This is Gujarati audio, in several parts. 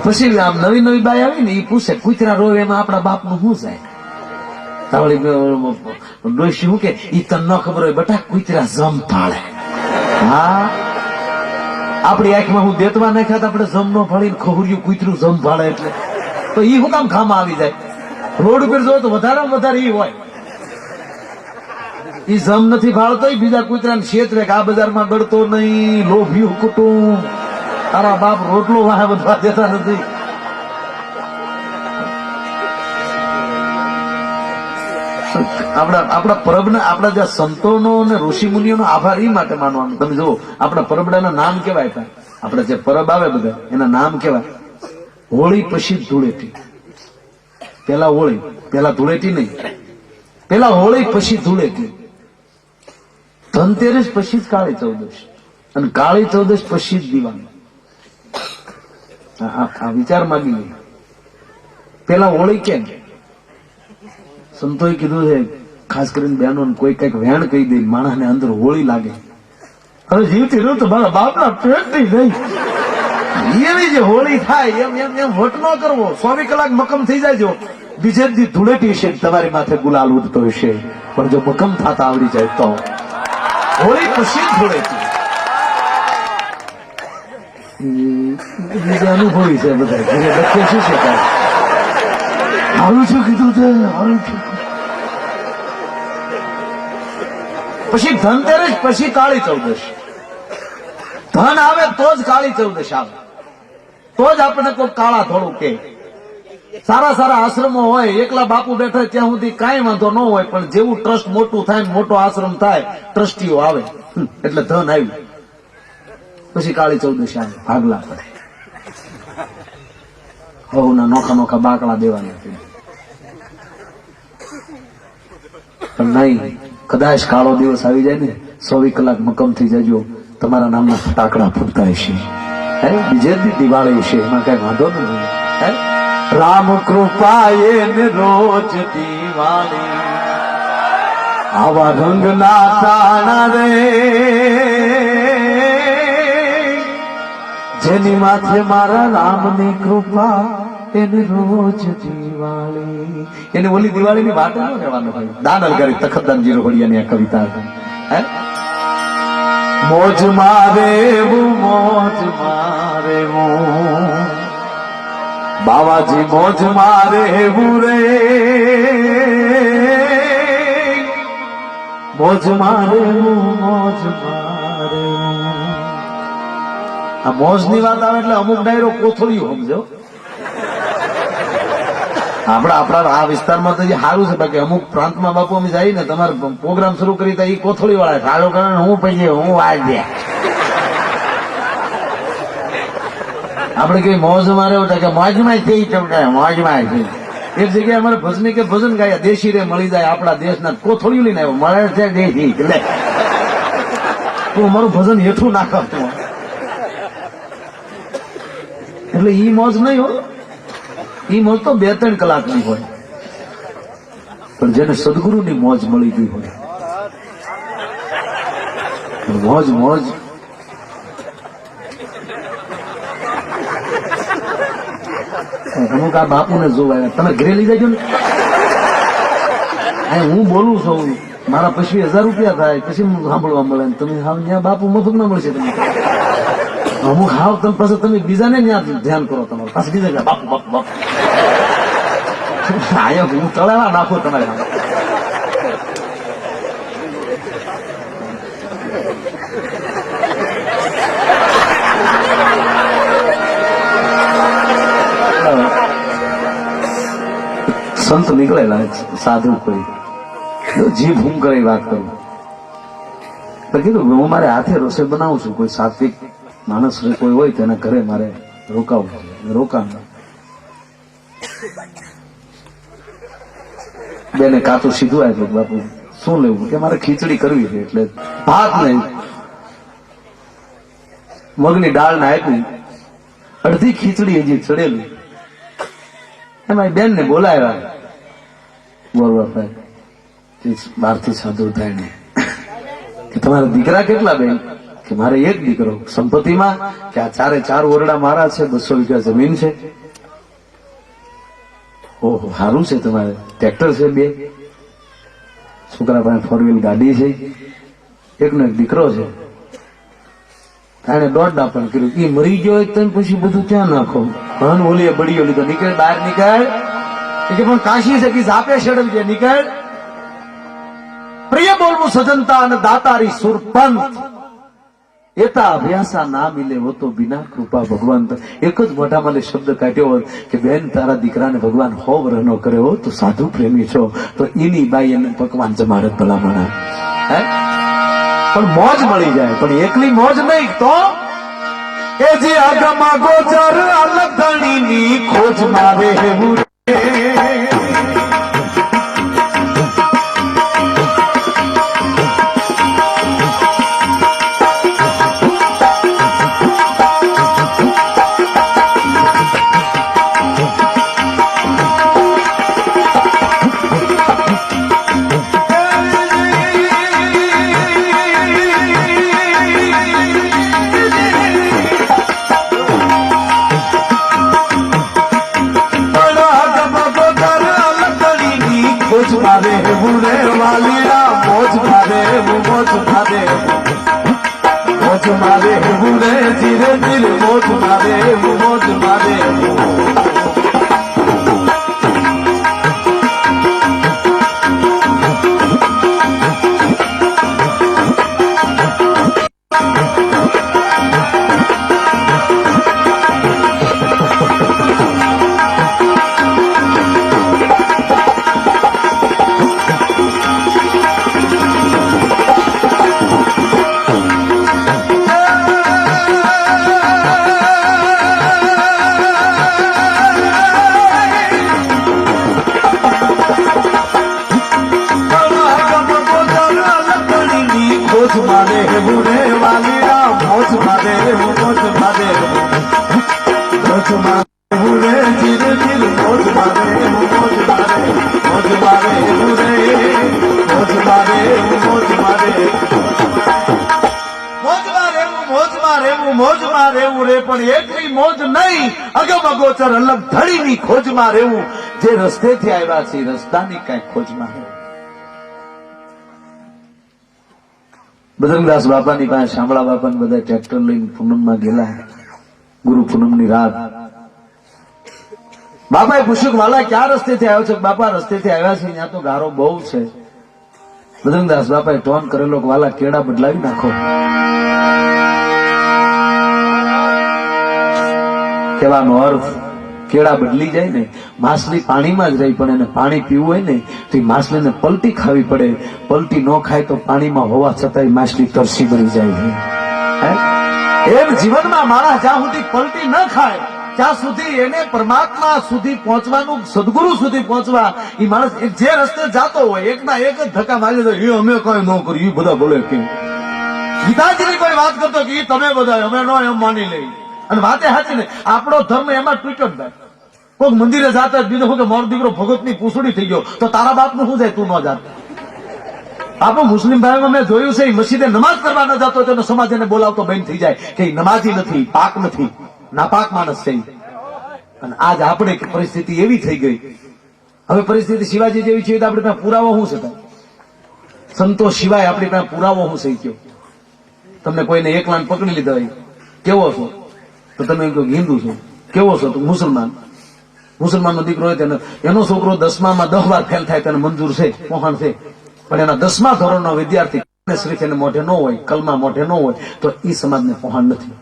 પછી આમ નવી નવી બાઈ આવી ને એ પૂછે કૂતરા રોવે એમાં આપણા બાપ નું શું જાય? તાવળી ડોશી શું કે ઈ તને ન ખબર હોય બટા, કૂતરા જમ ફાળે. હા, આપણી આંખમાં હું દેતવા નાખ્યા તો આપણે જમ નો ફાળીને ખોહર્યું કૂતરું જમ ફાળે એટલે તો ઈ શું કામ ખામાં આવી જાય? રોડ ઉપર જો તો વધારે વધારે ઈ હોય. ઈ જમ નથી ફાળતો, બીજા કૂતરાને ક્ષેત્રે કે આ બજારમાં ગળતો નહીં, લોભિયું કુટુંબ, તારા બાપ રોટલો વાહે વધવા દેતા નથી. આપણા પરબના આપણા જે સંતોનો અને ઋષિ મુનિઓનો આભાર એ માટે માનવાનું. તમે જુઓ આપણા પરબડાના નામ કેવાય હતા, આપણા જે પરબ આવે બધા એના નામ કેવાય. હોળી પછી ધૂળેટી. પેલા હોળી, પેલા ધૂળેટી નહીં, પેલા હોળી પછી ધૂળેટી. ધનતેરસ પછી જ કાળી ચૌદશ, અને કાળી ચૌદશ પછી જ દિવાળી. આ વિચાર માંગી લે. પેલા હોળી કેમ? સંતોએ કીધું છે ખાસ કરીને બહેનો કોઈ કઈક વેણ કહી દે માણસને અંદર હોળી લાગે. હવે જીવતી રહ્યું તો મારા બાપના પેટની નહીં એવી જે હોળી થાય એમ એમ એમ વટ ન કરવો. 24 કલાક મકમ થઈ જાય. બીજે દી ધૂળેટી છે તમારી માથે ગુલાલ ઉડતો હશે, પણ જો મકમ થતા આવડી જાય તો હોળી પછી ધૂળેટી. બીજા અનુભવી છે બધા ઘરે લખે શું છે હારું શું કીધું છે હારું છું. પછી ધનતેરસ પછી કાળી ચૌદશ. ધન આવે તો જ કાળી ચૌદશ આવે, તો જ આપણે કોઈ કાળા થોડું કે. સારા સારા આશ્રમો હોય, એકલા બાપુ બેઠા ત્યાં સુધી કાંઈ વાંધો ન હોય, પણ જેવું ટ્રસ્ટ મોટું થાય મોટો આશ્રમ થાય ટ્રસ્ટીઓ આવે એટલે ધન આવ્યું. પછી કાળી ચૌદશ આવે, ભાગલા પડે, હવના નોખા નોખા બાકડા દેવાના. પણ નહીં, કદાચ કાળો દિવસ આવી જાય ને 24 કલાક મકમ થઈ જજો, તમારા નામના ફટાકડા ફૂટતા હશે. બીજે દી દિવાળી છે, એમાં કઈ વાંધો નથી. રામ કૃપાએ ને રોજ દિવાળી, આવા રંગના તાણા રે, જેની માથે મારા રામની કૃપા એને રોજ દિવાળી. એને ઓલી દિવાળી ની વાત ન રહેવાનું ભાઈ. દાનલ કરી તખતદાનજી રોહડિયાની આ કવિતા હે. મોજ મારે મોજ મારે બાવાજી મોજ મારે રે, મોજ મારે મોજ મારે. આ મોજ ની વાત આવે એટલે અમુક ડાયરો કોથળીઓ સમજો. આપણા આ વિસ્તારમાં તો જે સારું છે, બાકી અમુક પ્રાંતમાં બાપુ અમે જઈએ ને તમારે પ્રોગ્રામ શરૂ કરી તો એ કોથળી વાળા ચાલુ કરે હું પછી હું વાજ દે. આપડે કઈ મોજ મારે કે મોજમાં થઈ ચમકાય મોજમાં થઈ. એક જગ્યાએ અમારે ભજની કે ભજન ગાયા દેશી રે મળી જાય આપણા દેશના, કોથળીઓ લઈને આવ્યો મળે છે દેશી. એટલે તું અમારું ભજન હેઠું નાખ. એટલે ઈ મોજ નહીં હોય, ઈ મોજ તો 2-3 કલાકની હોય, પણ જેને સદગુરુની મોજ મળી ગઈ હોય મોજ મોજ. અમુક આ બાપુને જોવાય તમે ઘરે લઈ જાજો ને. હું બોલું છું મારા પછી 1000 રૂપિયા થાય પછી સાંભળવા મળે, તમે ત્યાં બાપુ મફત ના મળશે. તમે અમુક હાવ તમે પાછું તમે બીજાને ત્યાં ધ્યાન કરો, તમારે પાછું બીજા બાપુ બાપુ બાપુ અહીંયા હું તળાવા નાખું તમારે. સંત નીકળેલા સાધુ કોઈ જીભ હું કરે વાત કરું તો કીધું હું મારે હાથે રસોઈ બનાવું છું, કોઈ સાત્વિક માણસ કોઈ હોય તો એના ઘરે મારે રોકાવું રોકાણ. બેને કાચું સીધું આવ્યું બાપુ શું લેવું કે મારે ખીચડી કરવી છે, એટલે ભાત નહીં મગની દાળ ને આપ્યું, અડધી ખીચડી હજી ચડેલી. એમાં બેન ને બોલાવ્યા બોલવા ભાઈ 12 થી સાધુ થાય ને કે તમારા દીકરા કેટલા બેન? કે મારે એક દીકરો, સંપત્તિમાં કે આ ચારે ચાર ઓરડા મારા છે, 200 વીઘા જમીન છે. ઓહો, સારું છે, તમારે ટ્રેક્ટર છે, 2 છોકરા પાસે 4 વ્હીલ ગાડી છે, એકનો એક દીકરો છે. એને 1.5 દાપણ કર્યું. એ મરી ગયો તમે પછી બધું ક્યાં નાખો? હન ઓલી બળીઓ લીધો, નીકળ બહાર નીકળ. કે પણ કાશી છે કે ઝાપે શેડવજે, નીકળ. પ્રિય બોલવું સજનતા અને દાતારી સુરપંત એતા અભ્યાસા ના મિલે હો તો બિના કૃપા ભગવાન. એક જ મોઢામાં શબ્દ કાઢ્યો હોત કે બેન તારા દીકરાને ભગવાન 100 વર્ષનો કર્યો તો સાધુ પ્રેમી છો, તો એની બાઈ એને પકવાન જમાડે ભલામણા. હે પણ મોજ મળી જાય, પણ એકલી મોજ નહીં તો એ જે આગમાં ગોચર અલગ ધણીની ખોજ મારે એવું ધીરે ધીરે મોજ મારે મોજ મારે. મોજમાં રહેવું રે, પણ એકલી મોજ નહીં, અગમ અગોચર અલગ ધડીની ખોજમાં રહેવું. જે રસ્તેથી આવ્યા છે રસ્તાની કઈ ખોજમાં રહેવું. બજરંગદાસ બાપાની પાસે શામળા બાપાને બધા ટ્રેક્ટર લઈને પૂનમમાં ગયેલા, ગુરુ પૂનમની રાત. બાપાએ પૂછ્યું કે વાલા ક્યાં રસ્તેથી આવ્યો છે? બાપા રસ્તેથી આવ્યા છે, ત્યાં તો ગારો બહુ છે. બજરંગદાસ બાપાએ ટોન કરેલો કે વાલા કેળા બદલાવી નાખો. કહેવાનો અર્થ કેળા બદલી જાય ને, માછલી પાણીમાં જ રહી, પણ એને પાણી પીવું હોય ને તો માછલીને પલટી ખાવી પડે. પલટી ન ખાય તો પાણીમાં હોવા છતાંય માછલી તરસી મરી જાય છે. એમ જીવનમાં માણસ જ્યાં સુધી પલટી ન ખાય ત્યાં સુધી એને પરમાત્મા સુધી પહોંચવાનું, સદગુરુ સુધી પહોંચવા, એ માણસ જે રસ્તે જાતો હોય એકના એક જ ધક્કા મારી દે, એ અમે કઈ ન કર્યું, એ બધા બોલે કે ગીતાજીની કોઈ વાત કરતો કે એ તમે બધા અમે ન એમ માની લઈ. અને વાતે સાચી ને, આપણો ધર્મ એમાં તૂટ્યો જ ભાઈ. કોઈ મંદિરે જાતા જ બીજો કે મારો દીકરો ભગતની પૂછડી થઈ ગયો, તો તારા બાપનું શું જાય? તું ન જાત. આપણો મુસ્લિમ ભાઈમાં મેં જોયું છે, મસ્જિદે નમાઝ કરવા ન જતો તેનો સમાજ એને બોલાવતો બંધ થઈ જાય કે નમાઝી નથી, પાક નથી, નાપાક માણસ છે. અને આજ આપણે પરિસ્થિતિ એવી થઈ ગઈ. હવે પરિસ્થિતિ શિવાજી જેવી છે તો આપણી પાસે પુરાવો શું છે? સંતોષ સિવાય આપણી પાસે પુરાવો શું છે? કયો તમને કોઈને એકલાને પકડી લીધા હોય, કેવો છો? તો તમે કહો હિન્દુ છો. કેવો છો? તો મુસલમાન. મુસલમાનનો દીકરો હોય તેને એનો છોકરો 10માં 10 વાર ફેલ થાય તેને મંજૂર છે, પહોંચ છે, પણ એના 10મા ધોરણનો વિદ્યાર્થી શરીફ એને મોઢે ન હોય, કલમા મોઢે ન હોય, તો એ સમાજને પહોંચ નથી.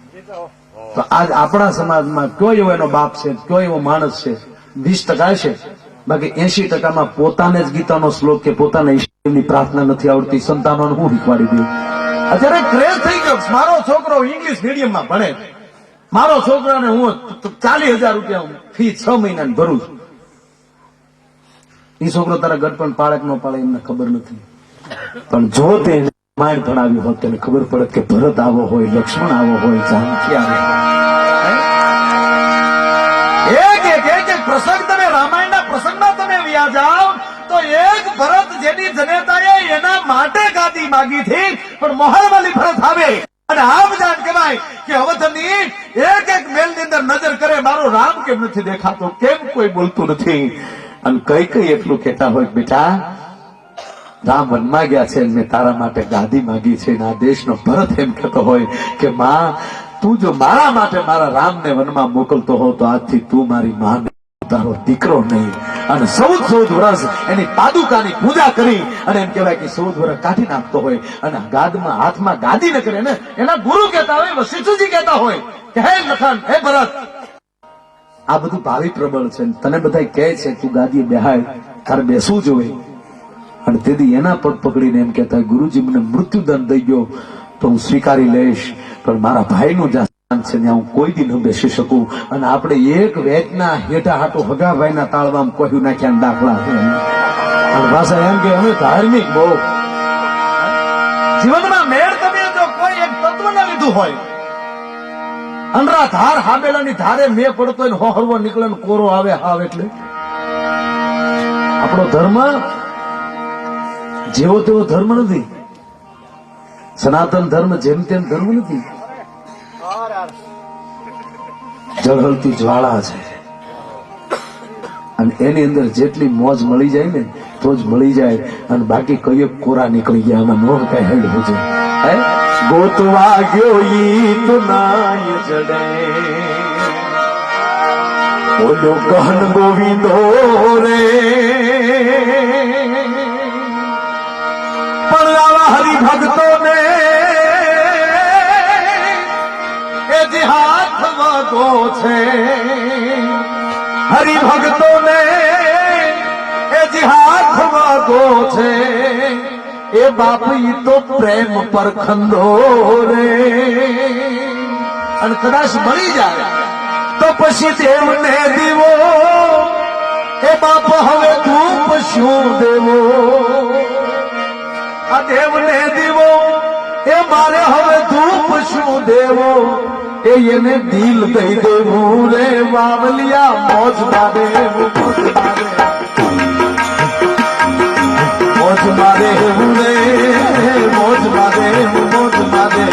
તો આજ આપણા સમાજમાં કયો એવો એનો બાપ છે, કયો એવો માણસ છે? 20% છે, બાકી 80%માં પોતાને જ ગીતાનો શ્લોક કે પોતાના ઈશ્વરની પ્રાર્થના નથી આવડતી. સંતાનોને હું શીખવાડી દઉં? અત્યારે ક્રેઝ થઈ ગયો, મારો છોકરો ઇંગ્લિશ મીડિયમમાં ભણે, મારો છોકરાને હું 40,000 રૂપિયા ફી 6 મહિનાની ભરું છું. એ છોકરો તારા ગઢપણ પાળે કે ન પાળે એમને ખબર નથી, પણ જો તે રામાયણ ભણાવ્યું હોત તેને ખબર પડે કે ભરત આવો હોય, લક્ષ્મણ આવો હોય, જાનકી આવો હોય. એક પ્રસંગ તમે રામાયણના પ્રસંગમાં તમે વ્યા જાઓ તો એક ભરત જેની જનેતાએ એના માટે ગાદી માગી હતી, પણ મોહરવાલી ભરત આવે અને આમ જાણ કહેવાય કે અવધની એક એક મેલની અંદર નજર કરે, મારો રામ કેમ નથી દેખાતો, કેમ કોઈ બોલતું નથી. અને કઈ કઈ એટલું કહેતા હોય, બેટા રામ વનમાં ગયા છે, મેં તારા માટે ગાદી માંગી છે. આ દેશનો ભરત એમ કહેતો હોય કે માં, તું જો મારા માટે મારા રામને વનમાં મોકલતો હો તો આજથી તું મારી માં, તારો દીકરો નહીં. અને 14 વર્ષ એની પાદુકાની પૂજા કરી અને એમ કહેવાય કે 14 વર્ષ કાઢી નાખતો હોય અને ગાદમાં હાથમાં ગાદી ન કરે ને, એના ગુરુ કહેતા હોય, વશિષ્ઠજી કહેતા હોય કે હે લખન, હે ભરત, આ બધું ભાવિ પ્રબળ છે. તને બધા કહે છે તું ગાદીએ બેહાય, તારે બેસવું જોઈએ. અને તેથી એના પગ પકડીને એમ કહેતા હોય, ગુરુજી મને મૃત્યુદંડ દઈ ગયો તો હું સ્વીકારી લઈશ, પણ મારા ભાઈનું જ્યાં છે ત્યાં હું કોઈ દી ન બેસી શકું. અને આપણે એક વેચના હેઠા હાટું હગાભાઈના તાળવામાં કહ્યું નાખ્યા દાખલા છે. અને ભાષા એમ કે અમે ધાર્મિક બહુ જીવનમાં મેળ તમે જો કોઈ એક તત્વ ન લીધું હોય, અંડરા ધાર હાબેલાની ધારે મેં પડતો હોય ને હોહરવો નીકળે ને કોરો આવે હાવ, એટલે આપણો ધર્મ જેવો તેવો ધર્મ નથી. સનાતન ધર્મ જેમ તેમ ધર્મ નથી. જળહળતી જ્વાળા છે અને એની અંદર જેટલી મોજ મળી જાય ને તો જ મળી જાય. અને બાકી કઈ કોરા નીકળી ગયા, આમાં નો કઈ હેડ હોય છે. ગોતવા ગયો ઈ તો નાય જડે, બોલો ગહન ગોવિંદો રે, પણ આવા હરિભક્તો ને એ જે હાથ વાગો છે, હરિભક્તો ને એ જે હાથ વાગો છે, એ બાપી તો પ્રેમ પર ખંડો રે. અને કદાચ મળી જાય તો પછી દેવને દીવો, એ બાપ હવે ધૂપ શું દેવો, આ દેવને દીવો એ મારે હવે ધૂપ શું દેવો, એને દિલ દઈ દેવું રે વાવલિયા. મોજ મારે મોજ મારે મોજ મારે હું રે, મોજ મારે મોજ મારે.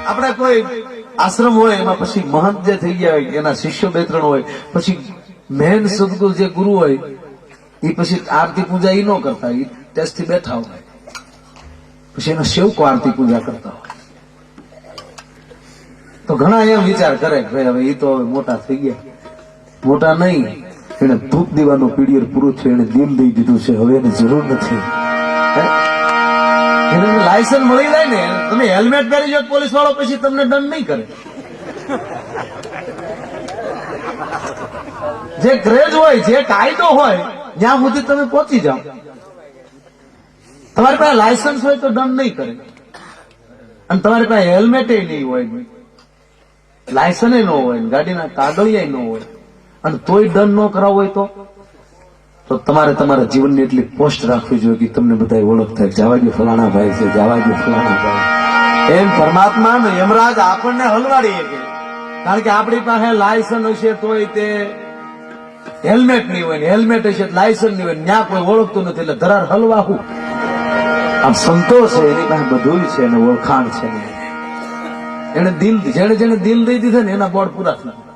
આપણે કોઈ આશ્રમ હોય એમાં પછી મહંત જે થઈ ગયા હોય એના શિષ્યો 2-3 હોય, પછી મેન સદગુરુ જે ગુરુ હોય એ પછી આરતી પૂજા એ ન કરતા, એ ટેસ્ટ થી બેઠા હોય, પછી એના સેવકો આરતી પૂજા કરતા હોય. તો ઘણા એમ વિચાર કરે કે ભાઈ હવે એ તો હવે મોટા થઈ ગયા. મોટા નહીં, એને ધૂપ દીવાનું પીડિયર પૂરું થયું, એને દિલ દઈ દીધું છે, હવે એની જરૂર નથી. એને લાયસન્સ મળી જાય ને, તમે હેલ્મેટ પહેરી જાઓ પોલીસ વાળો પછી તમને દંડ નહીં કરે. જે ક્રેઝ હોય, જે કાયદો હોય ત્યાં સુધી તમે પહોંચી જાઓ. તમારી પાસે લાયસન્સ હોય તો દંડ નહીં કરે, અને તમારી પાસે હેલ્મેટ નહીં હોય, લાયસન્સ ન હોય, ગાડીના કાગળિયા ન હોય, અને તોય દંડ ન કરાવો હોય તો તમારે તમારા જીવનની એટલી પોસ્ટ રાખવી જોઈએ કે તમને બધા ઓળખ થાય, જવાજો ફલાણા ભાઈ છે, જવાજો ફલાણા ભાઈ. એમ પરમાત્મા ને યમરાજ આપણને હલવાડી શકે, કારણ કે આપણી પાસે લાયસન્સ હશે તોય તે હેલ્મેટ નહીં હોય, હેલ્મેટ હશે લાયસન્સ નહીં હોય, ત્યાં કોઈ ઓળખતું નથી, એટલે ધરાર હલવા હું. આમ સંતોષ છે, એની પાસે બધું છે અને ઓળખાણ છે. એને દિલ જેને જેને દિલ દઈ દીધા ને એના બોર્ડ પૂરા થયા.